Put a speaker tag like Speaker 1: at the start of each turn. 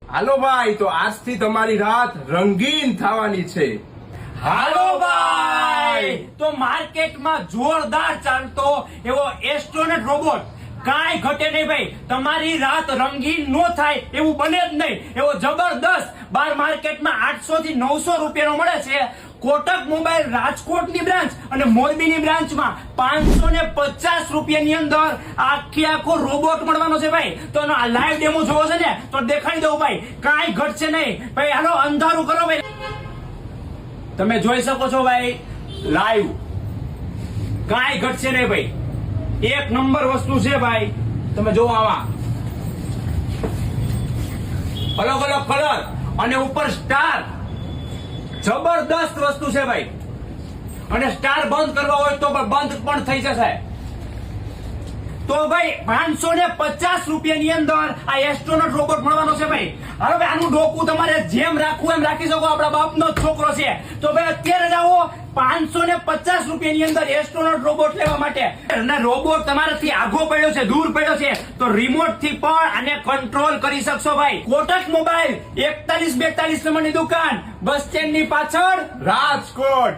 Speaker 1: હાલો ભાઈ, તો આજથી તમારી રાત રંગીન થવાની છે.
Speaker 2: હાલો ભાઈ, તો માર્કેટમાં જોરદાર ચાલતો એવો એસ્ટ્રોનેટ રોબોટ કાંઈ ઘટે નહીં ભાઈ. તમારી રાત રંગીન નો થાય એવું બને જ નહીં. એવો જબરદસ્ત બાર માર્કેટમાં 800 થી 900 રૂપિયાનો મળે છે. કોટક મોબાઈલ રાજકોટની બ્રાન્ચ અને મોરબીની બ્રાન્ચમાં 550 રૂપિયાની અંદર આખો રોબોટ મળવાનો છે ભાઈ. તો આ લાઈવ ડેમો જોવો છે ને તો દેખાડી દઉં ભાઈ, કાંઈ ઘટશે નહીં ભાઈ. હાલો અંધારું કરો ભાઈ. તમે જોઈ શકો છો ભાઈ લાઈવ, કાંઈ ઘટશે નહીં ભાઈ. એક નંબર વસ્તુ છે ભાઈ. તમે જોવો આમાં અલગ અલગ કલર અને ઉપર સ્ટાર, જબરદસ્ત વસ્તુ છે ભાઈ. અને સ્ટાર બંધ કરવા હોય તો બંધ પણ થઈ જશે. તો ભાઈ 550 રૂપિયાની અંદર આ એસ્ટ્રોનોટ રોબોટ મળવાનો છે ભાઈ. હવે આનું ડોકું તમારે જેમ રાખવું એમ રાખી શકો, આપણા બાપનો જ છોકરો છે. તો ભાઈ અત્યારે જાઓ 550 રૂપિયાની અંદર એસ્ટ્રોનોટ રોબોટ લેવા માટે. અને રોબોટ તમારાથી આઘો પડ્યો છે, દૂર પડ્યો છે, તો રિમોટ થી પણ આને કંટ્રોલ કરી શકશો ભાઈ. કોટક મોબાઈલ 4142 નંબરની દુકાન, બસ સ્ટેન્ડ ની પાછળ,
Speaker 1: રાજકોટ.